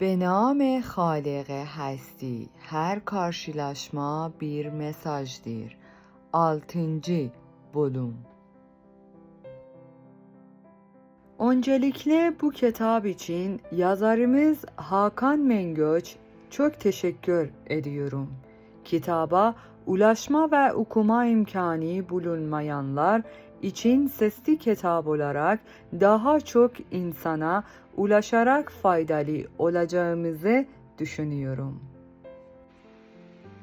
Be name Halik hasti, her karşılaşma bir mesajdır. 6. bölüm. Öncelikle bu kitap için yazarımız Hakan Mengöç çok teşekkür ediyorum. Kitaba ulaşma ve okuma imkanı bulunmayanlar için sesli kitap olarak daha çok insana ulaşarak faydalı olacağımızı düşünüyorum.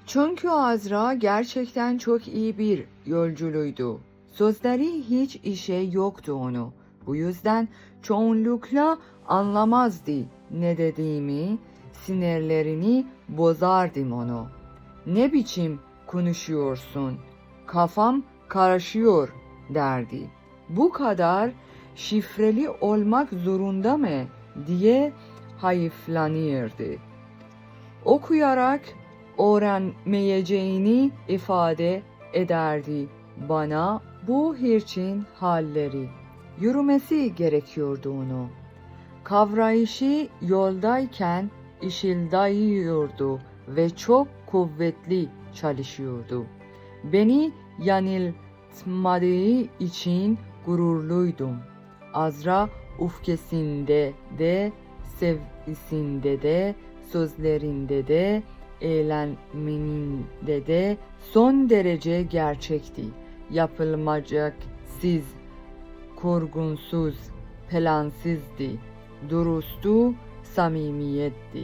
Çünkü Azra gerçekten çok iyi bir yolcuydu. Sözleri hiç işe yoktu onu. Bu yüzden çoğunlukla anlamazdı ne dediğimi, sinirlerini bozardım onu. Ne biçim konuşuyorsun, kafam karışıyor derdi. Bu kadar şifreli olmak zorunda mı diye hayıflanırdı. Okuyarak öğrenmeyeceğini ifade ederdi bana bu hırçın halleri. Yürümesi gerekiyordu onu. Kavrayışı yoldayken ışıldıyordu ve çok kuvvetli çalışıyordu. Beni yanıltmadığı için gururluydum. Azra öfkesinde de, sevgisinde de, sözlerinde de, eğlenmeninde de son derece gerçekti. Yapılmayacaksız, kurgunsuz, plansızdı, dürüstü, samimiyetti.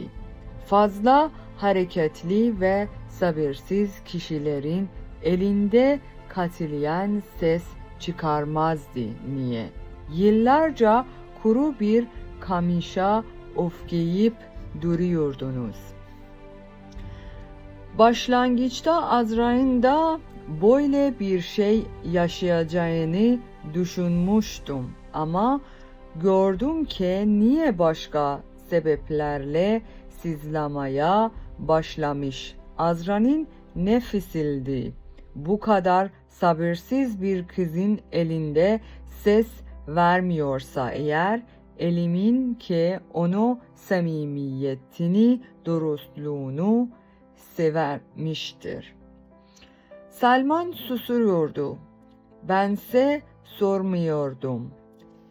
Fazla hareketli ve sabırsız kişilerin elinde katiyen ses çıkarmazdı. Niye? Yıllarca kuru bir kamışa ofkeyip duruyordunuz. Başlangıçta Azra'nın da böyle bir şey yaşayacağını düşünmüştüm ama gördüm ki niye başka sebeplerle sızlamaya başlamış. Azra'nın nefisildi. Bu kadar sabırsız bir kızın elinde ses vermiyorsa eğer, elimin ki onu samimiyetini, dürüstlüğünü severmiştir. Selman susuyordu. Bense sormuyordum.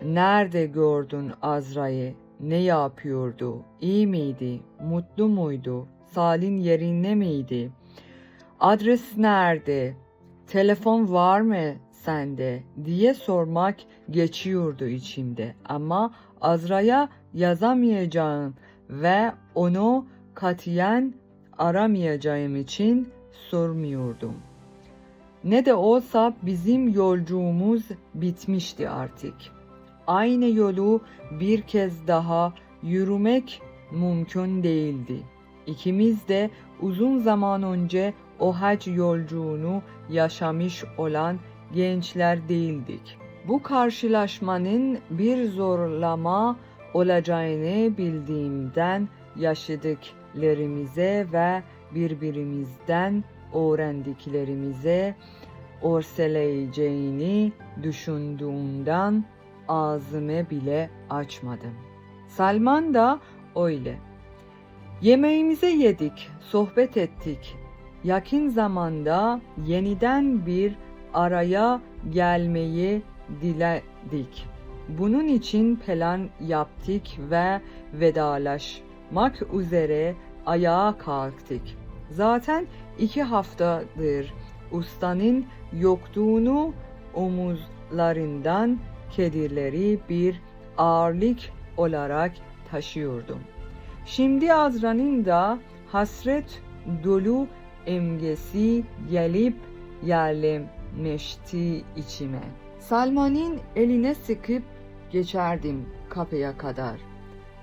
Nerede gördün Azra'yı? Ne yapıyordu? İyi miydi? Mutlu muydu? Salin yerinde miydi? Adres nerede? Telefon var mı sende? Diye sormak geçiyordu içimde. Ama Azra'ya yazamayacağım ve onu katiyen aramayacağım için sormuyordum. Ne de olsa bizim yolculuğumuz bitmişti artık. Aynı yolu bir kez daha yürümek mümkün değildi. İkimiz de uzun zaman önce o hac yolculuğunu yaşamış olan gençler değildik. Bu karşılaşmanın bir zorlama olacağını bildiğimden yaşadıklarımıza ve birbirimizden öğrendiklerimize örseleyeceğini düşündüğümden ağzımı bile açmadım. Salman da öyle. Yemeğimizi yedik, sohbet ettik. Yakın zamanda yeniden bir araya gelmeyi diledik. Bunun için plan yaptık ve vedalaşmak üzere ayağa kalktık. Zaten 2 haftadır ustanın yokluğunu omuzlarından kederleri bir ağırlık olarak taşıyordum. Şimdi Azra'nın da hasret dolu emgesi gelip yerlemişti içime. Salman'ın eline sıkıp geçerdim kapıya kadar.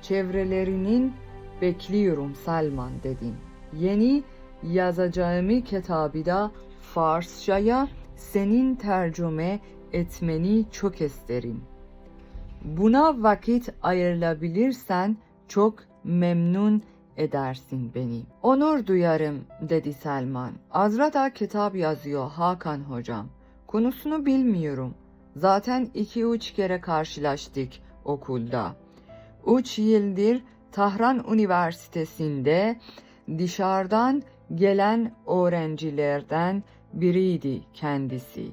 Çevrelerinin bekliyorum Salman dedim. Yeni yazacağımı kitabı da Farsçaya senin tercüme etmeni çok isterim. Buna vakit ayırabilirsen çok memnun edersin beni. Onur duyarım dedi Selman. Azra da kitap yazıyor Hakan hocam. Konusunu bilmiyorum. Zaten 2-3 kere karşılaştık okulda. 3 yıldır Tahran Üniversitesi'nde dışarıdan gelen öğrencilerden biriydi kendisi.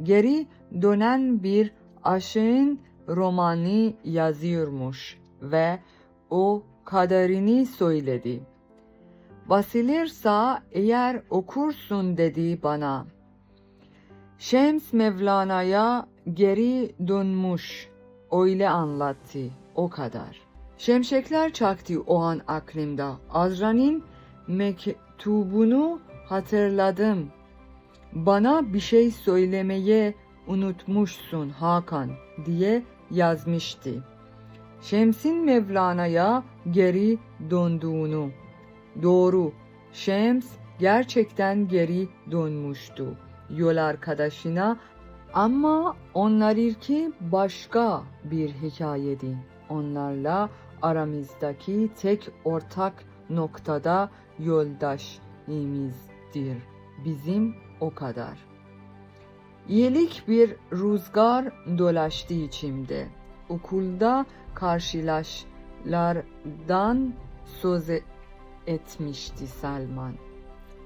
Geri dönen bir aşığın romanı yazıyormuş ve o kadarını söyledi. Basılırsa eğer okursun dedi bana. Şems Mevlana'ya geri dönmüş, öyle anlattı, o kadar. Şimşekler çaktı o an aklımda. Azra'nın mektubunu hatırladım. Bana bir şey söylemeye unutmuşsun Hakan diye yazmıştı. Şems'in Mevlana'ya geri döndüğünü. Doğru, Şems gerçekten geri dönmüştü yol arkadaşına, ama onlarınki başka bir hikayeydi. Onlarla aramızdaki tek ortak noktada yoldaşlığımızdır. Bizim o kadar. İyilik bir rüzgar dolaştı içimde. Okulda karşılaşlardan söz etmişti Selman.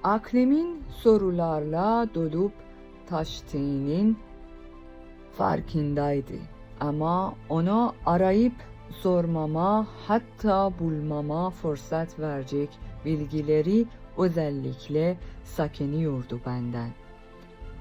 Aklımın sorularla dolup taştığının farkındaydı. Ama onu arayıp sormama, hatta bulmama fırsat verecek bilgileri özellikle sakınıyordu benden.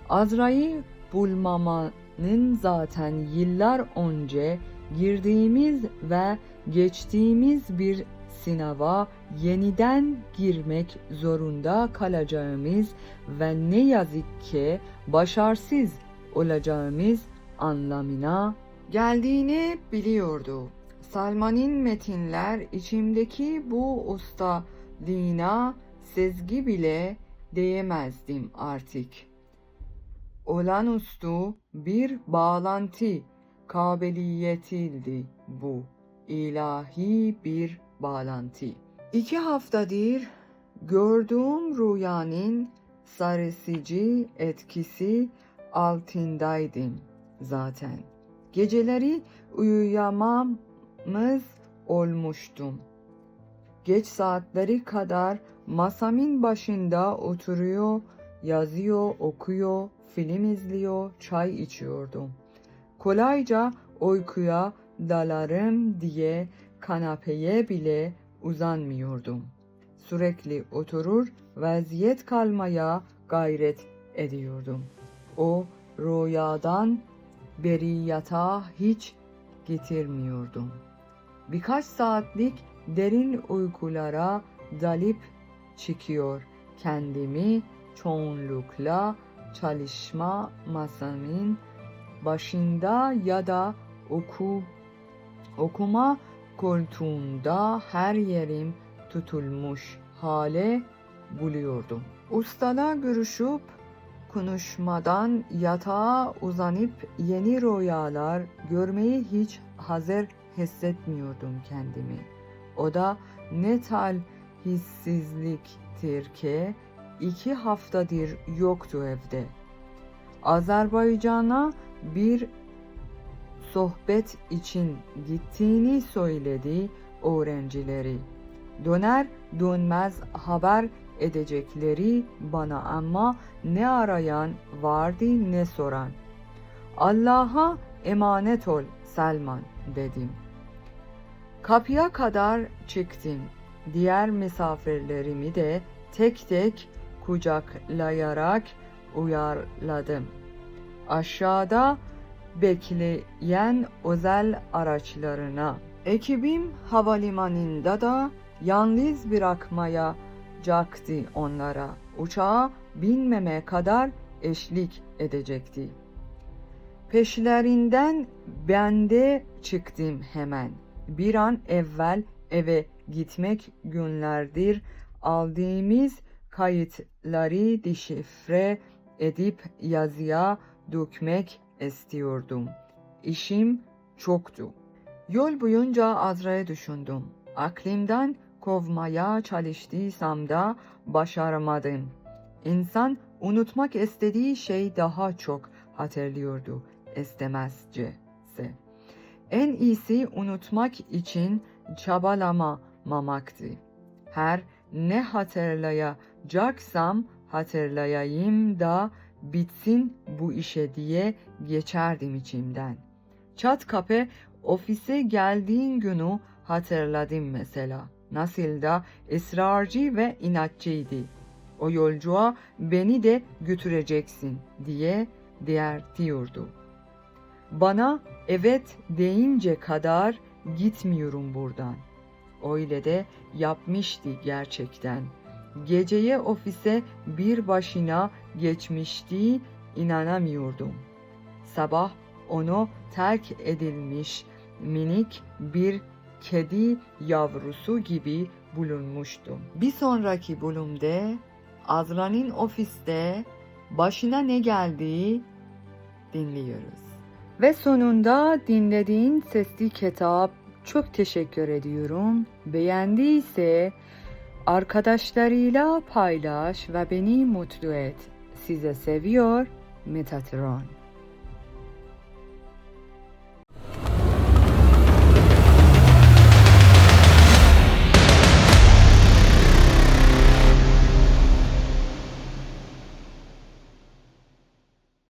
Azra'yı bulmamanın zaten yıllar önce girdiğimiz ve geçtiğimiz bir sınava yeniden girmek zorunda kalacağımız ve ne yazık ki başarısız olacağımız anlamına geldiğini biliyordu. Salman'ın metinler içimdeki bu ustalığına sezgi bile diyemezdim artık. Olağanüstü bir bağlantı kabiliyetiydi bu. İlahi bir bağlantı. 2 haftadır gördüğüm rüyanın sarsıcı etkisi altındaydım zaten. Geceleri uyuyamamız olmuştum. Geç saatleri kadar masamın başında oturuyor, yazıyor, okuyor, film izliyor, çay içiyordum. Kolayca uykuya dalarım diye kanapeye bile uzanmıyordum. Sürekli oturur, vaziyet kalmaya gayret ediyordum. O rüyadan beri yatağa hiç getirmiyordum. Birkaç saatlik derin uykulara dalıp çıkıyor, kendimi çoğunlukla çalışma masamın başında ya da okuma koltuğunda her yerim tutulmuş hale buluyordum. Ustala görüşüp konuşmadan yatağa uzanıp yeni rüyalar görmeyi hiç hazır hissetmiyordum kendimi. O da ne talihsizliktir ki 2 haftadır yoktu evde. Azerbaycan'a bir sohbet için gittiğini söyledi öğrencileri. Döner dönmez haber edecekleri bana, ama ne arayan vardı ne soran. Allah'a emanet ol Selman dedim. Kapıya kadar çıktım. Diğer misafirlerimi de tek tek kucaklayarak uyarladım. Aşağıda bekleyen özel araçlarına. Ekibim havalimanında da yalnız bırakmayacaktı onlara. Uçağa binmeme kadar eşlik edecekti. Peşlerinden ben de çıktım hemen. Bir an evvel eve gitmek, günlerdir aldığımız kayıtları deşifre edip yazıya dökmek istiyordum. İşim çoktu. Yol boyunca Azra'yı düşündüm. Aklımdan kovmaya çalıştıysam da başaramadım. İnsan unutmak istediği şey daha çok hatırlıyordu istemezcesi. En iyisi unutmak için çabalama hatırlamamaktı. Her ne hatırlayacaksam hatırlayayım da bitsin bu işe diye geçerdim içimden. Çatkape ofise geldiğin günü hatırladım mesela. Nasıl da ısrarcı ve inatçıydı. O yolcuğa beni de götüreceksin diye diyordu. Bana evet deyince kadar gitmiyorum buradan. Öyle de yapmıştı gerçekten. Geceye ofise bir başına geçmişti, inanamıyordum. Sabah onu terk edilmiş minik bir kedi yavrusu gibi bulunmuştum. Bir sonraki bölümde Azra'nın ofiste başına ne geldiği dinliyoruz. Ve sonunda dinlediğin sesli kitap çok teşekkür ediyorum. Beğendiyse arkadaşlarıyla paylaş ve beni mutlu et. Size seviyor Metatron.